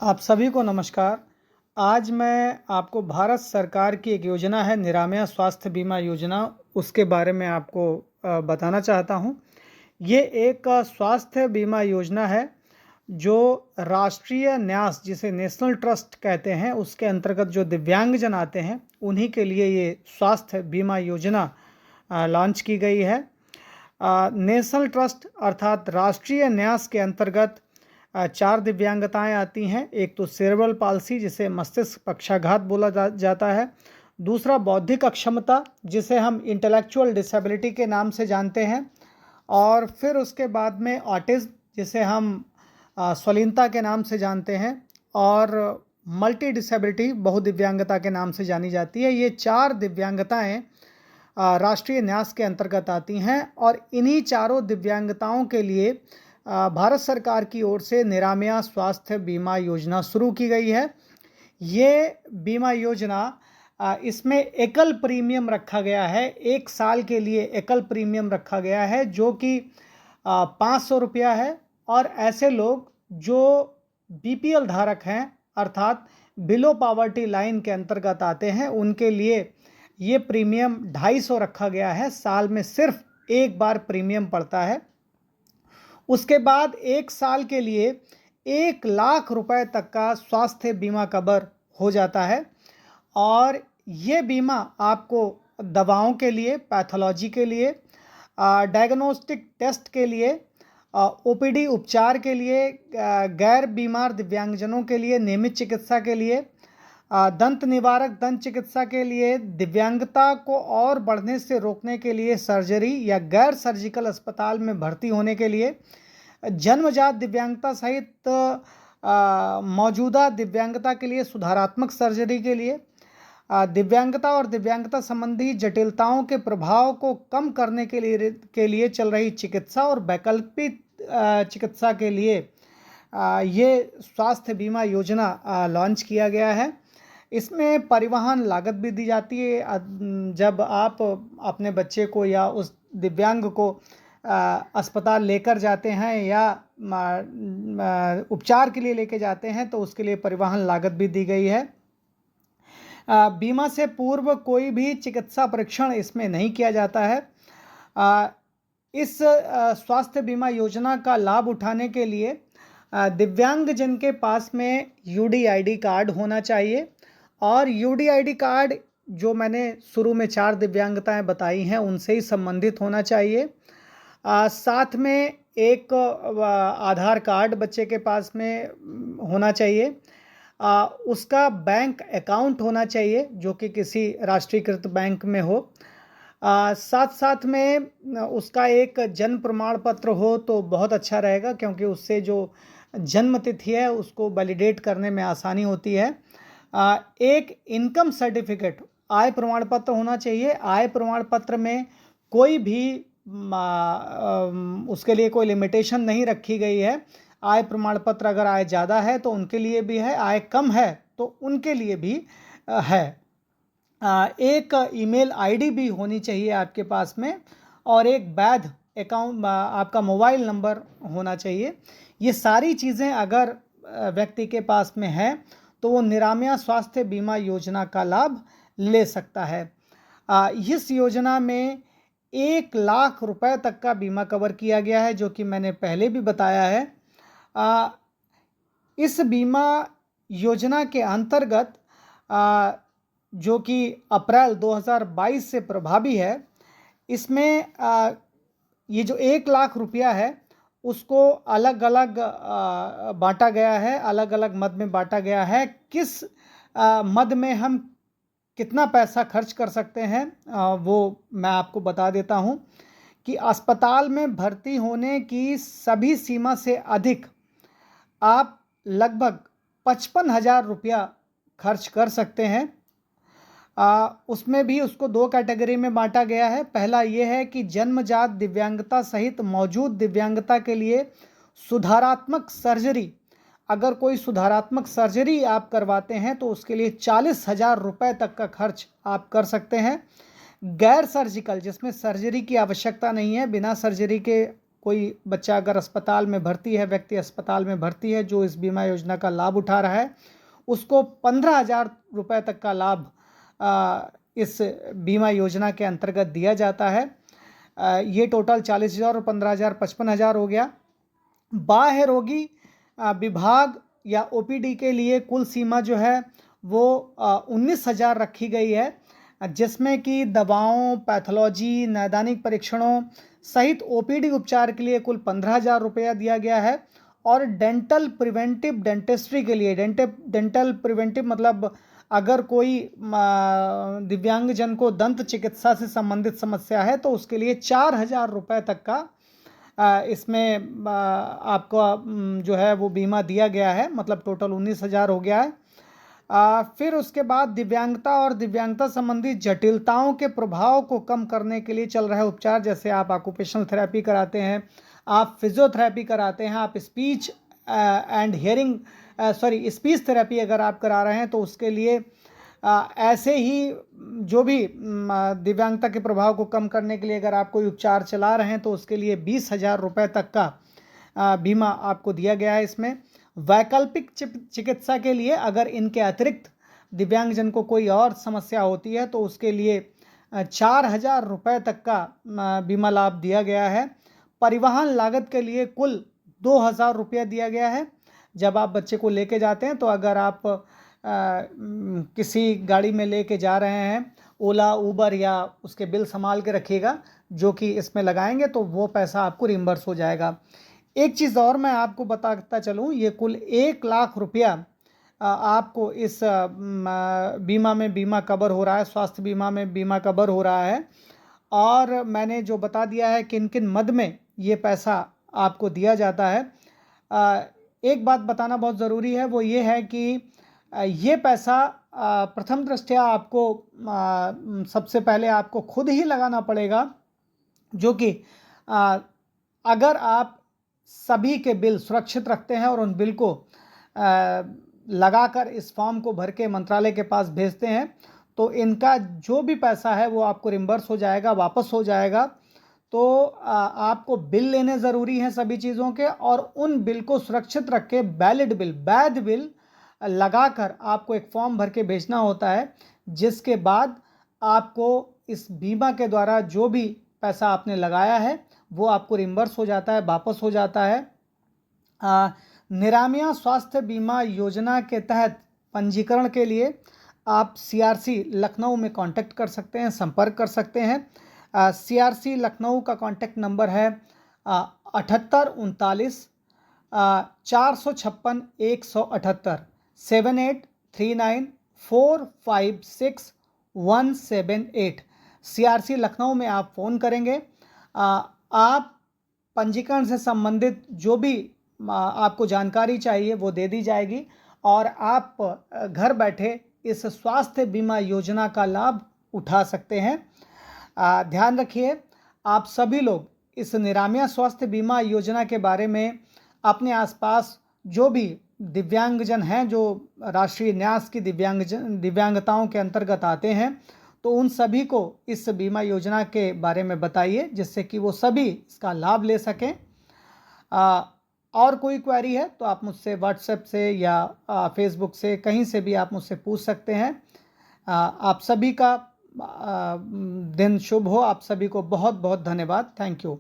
आप सभी को नमस्कार। आज मैं आपको भारत सरकार की एक योजना है निरामया स्वास्थ्य बीमा योजना, उसके बारे में आपको बताना चाहता हूँ। ये एक स्वास्थ्य बीमा योजना है जो राष्ट्रीय न्यास जिसे नेशनल ट्रस्ट कहते हैं उसके अंतर्गत जो दिव्यांगजन आते हैं उन्हीं के लिए ये स्वास्थ्य बीमा योजना लॉन्च की गई है। नेशनल ट्रस्ट अर्थात राष्ट्रीय न्यास के अंतर्गत चार दिव्यांगताएं आती हैं। एक तो सेरेब्रल पाल्सी जिसे मस्तिष्क पक्षाघात बोला जाता है। दूसरा बौद्धिक अक्षमता जिसे हम इंटेलेक्चुअल डिसेबिलिटी के नाम से जानते हैं। और फिर उसके बाद में ऑटिज्म जिसे हम स्वलीनता के नाम से जानते हैं। और मल्टी डिसेबिलिटी बहुदिव्यांगता के नाम से जानी जाती है। ये चार दिव्यांगताएं राष्ट्रीय न्यास के अंतर्गत आती हैं और इन्हीं चारों दिव्यांगताओं के लिए भारत सरकार की ओर से निरामया स्वास्थ्य बीमा योजना शुरू की गई है। ये बीमा योजना इसमें एकल प्रीमियम रखा गया है। एक साल के लिए एकल प्रीमियम रखा गया है जो कि 500 रुपया है। और ऐसे लोग जो बीपीएल धारक हैं अर्थात बिलो पॉवर्टी लाइन के अंतर्गत आते हैं उनके लिए ये प्रीमियम 250 रखा गया है। साल में सिर्फ एक बार प्रीमियम पड़ता है। उसके बाद एक साल के लिए 1 लाख रुपए तक का स्वास्थ्य बीमा कवर हो जाता है। और ये बीमा आपको दवाओं के लिए, पैथोलॉजी के लिए, डायग्नोस्टिक टेस्ट के लिए, ओपीडी उपचार के लिए, गैर बीमार दिव्यांगजनों के लिए नियमित चिकित्सा के लिए, दंत निवारक दंत चिकित्सा के लिए, दिव्यांगता को और बढ़ने से रोकने के लिए सर्जरी या गैर सर्जिकल अस्पताल में भर्ती होने के लिए, जन्मजात दिव्यांगता सहित मौजूदा दिव्यांगता के लिए सुधारात्मक सर्जरी के लिए, दिव्यांगता और दिव्यांगता संबंधी जटिलताओं के प्रभाव को कम करने के लिए चल रही चिकित्सा और वैकल्पिक चिकित्सा के लिए ये स्वास्थ्य बीमा योजना लॉन्च किया गया है। इसमें परिवहन लागत भी दी जाती है। जब आप अपने बच्चे को या उस दिव्यांग को अस्पताल लेकर जाते हैं या उपचार के लिए लेके जाते हैं तो उसके लिए परिवहन लागत भी दी गई है। बीमा से पूर्व कोई भी चिकित्सा परीक्षण इसमें नहीं किया जाता है। इस स्वास्थ्य बीमा योजना का लाभ उठाने के लिए दिव्यांगजन के पास में यूडीआईडी कार्ड होना चाहिए। और यूडीआईडी कार्ड जो मैंने शुरू में 4 दिव्यांगताएं बताई हैं उनसे ही संबंधित होना चाहिए। साथ में एक आधार कार्ड बच्चे के पास में होना चाहिए। उसका बैंक अकाउंट होना चाहिए जो कि किसी राष्ट्रीयकृत बैंक में हो। साथ साथ में उसका एक जन्म प्रमाण पत्र हो तो बहुत अच्छा रहेगा क्योंकि उससे जो जन्म तिथि है उसको वैलिडेट करने में आसानी होती है। एक इनकम सर्टिफिकेट आय प्रमाण पत्र होना चाहिए। आय प्रमाण पत्र में कोई भी उसके लिए कोई लिमिटेशन नहीं रखी गई है। आय प्रमाण पत्र अगर आय ज़्यादा है तो उनके लिए भी है, आय कम है तो उनके लिए भी है। एक ईमेल आईडी भी होनी चाहिए आपके पास में और एक वैध अकाउंट आपका मोबाइल नंबर होना चाहिए। ये सारी चीज़ें अगर व्यक्ति के पास में है तो वो निरामया स्वास्थ्य बीमा योजना का लाभ ले सकता है। इस योजना में 1 लाख रुपए तक का बीमा कवर किया गया है जो कि मैंने पहले भी बताया है। इस बीमा योजना के अंतर्गत जो कि अप्रैल 2022 से प्रभावी है, इसमें ये जो 1 लाख रुपया है उसको अलग अलग बांटा गया है, अलग अलग मद में बांटा गया है। किस मद में हम कितना पैसा खर्च कर सकते हैं वो मैं आपको बता देता हूं कि अस्पताल में भर्ती होने की सभी सीमा से अधिक आप लगभग 55,000 रुपया खर्च कर सकते हैं। उसमें भी उसको 2 कैटेगरी में बांटा गया है। पहला ये है कि जन्मजात दिव्यांगता सहित मौजूद दिव्यांगता के लिए सुधारात्मक सर्जरी, अगर कोई सुधारात्मक सर्जरी आप करवाते हैं तो उसके लिए 40,000 रुपये तक का खर्च आप कर सकते हैं। गैर सर्जिकल जिसमें सर्जरी की आवश्यकता नहीं है, बिना सर्जरी के कोई बच्चा अगर अस्पताल में भर्ती है, व्यक्ति अस्पताल में भर्ती है जो इस बीमा योजना का लाभ उठा रहा है, उसको 15,000 रुपये तक का लाभ इस बीमा योजना के अंतर्गत दिया जाता है। ये टोटल 40,000 और 15,000 55,000 हो गया। बाह्य रोगी विभाग या ओपीडी के लिए कुल सीमा जो है वो 19,000 रखी गई है, जिसमें कि दवाओं, पैथोलॉजी, नैदानिक परीक्षणों सहित ओपीडी उपचार के लिए कुल 15,000 रुपया दिया गया है। और डेंटल प्रिवेंटिव डेंटिस्ट्री के लिए, डेंटल प्रिवेंटिव मतलब अगर कोई दिव्यांगजन को दंत चिकित्सा से संबंधित समस्या है तो उसके लिए 4,000 रुपये तक का इसमें आपको जो है वो बीमा दिया गया है, मतलब टोटल 19,000 हो गया है। फिर उसके बाद दिव्यांगता और दिव्यांगता संबंधी जटिलताओं के प्रभाव को कम करने के लिए चल रहा है उपचार, जैसे आप ऑक्यूपेशनल थेरेपी कराते हैं, आप फिजियोथेरेपी कराते हैं, आप speech and hearing speech therapy अगर आप करा रहे हैं तो उसके लिए ऐसे ही जो भी दिव्यांगता के प्रभाव को कम करने के लिए अगर आप कोई उपचार चला रहे हैं तो उसके लिए 20,000 रुपये तक का बीमा आपको दिया गया है। इसमें वैकल्पिक चिकित्सा के लिए अगर इनके अतिरिक्त दिव्यांगजन को कोई और समस्या होती है तो उसके लिए 4,000 रुपये तक का बीमा लाभ दिया गया है। परिवहन लागत के लिए कुल 2,000 रुपया दिया गया है। जब आप बच्चे को लेके जाते हैं तो अगर आप किसी गाड़ी में लेके जा रहे हैं, ओला, उबर या उसके बिल संभाल के रखिएगा जो कि इसमें लगाएंगे तो वो पैसा आपको रिम्बर्स हो जाएगा। एक चीज़ और मैं आपको बताता चलूँ, ये कुल 1 लाख रुपया आपको इस बीमा में बीमा कवर हो रहा है, स्वास्थ्य बीमा में बीमा कवर हो रहा है। और मैंने जो बता दिया है किन किन मद में ये पैसा आपको दिया जाता है। एक बात बताना बहुत ज़रूरी है, वो ये है कि ये पैसा प्रथम दृष्टया आपको सबसे पहले आपको खुद ही लगाना पड़ेगा, जो कि अगर आप सभी के बिल सुरक्षित रखते हैं और उन बिल को लगाकर इस फॉर्म को भर के मंत्रालय के पास भेजते हैं तो इनका जो भी पैसा है वो आपको रिम्बर्स हो जाएगा, वापस हो जाएगा। तो आपको बिल लेने ज़रूरी हैं सभी चीज़ों के, और उन बिल को सुरक्षित रख के वैलिड बिल, वैध बिल लगाकर आपको एक फॉर्म भर के भेजना होता है, जिसके बाद आपको इस बीमा के द्वारा जो भी पैसा आपने लगाया है वो आपको रिम्बर्स हो जाता है, वापस हो जाता है। निरामया स्वास्थ्य बीमा योजना के तहत पंजीकरण के लिए आप CRC लखनऊ में कांटेक्ट कर सकते हैं, संपर्क कर सकते हैं। CRC लखनऊ का कांटेक्ट नंबर है 7839 456 178 7839 456 178। CRC लखनऊ में आप फ़ोन करेंगे, आप पंजीकरण से संबंधित जो भी आपको जानकारी चाहिए वो दे दी जाएगी और आप घर बैठे इस स्वास्थ्य बीमा योजना का लाभ उठा सकते हैं। ध्यान रखिए, आप सभी लोग इस निरामया स्वास्थ्य बीमा योजना के बारे में अपने आसपास जो भी दिव्यांगजन हैं, जो राष्ट्रीय न्यास की दिव्यांगताओं के अंतर्गत आते हैं, तो उन सभी को इस बीमा योजना के बारे में बताइए, जिससे कि वो सभी इसका लाभ ले सकें। और कोई क्वेरी है तो आप मुझसे व्हाट्सएप से या फेसबुक से कहीं से भी आप मुझसे पूछ सकते हैं। आप सभी का दिन शुभ हो। आप सभी को बहुत बहुत धन्यवाद। Thank you.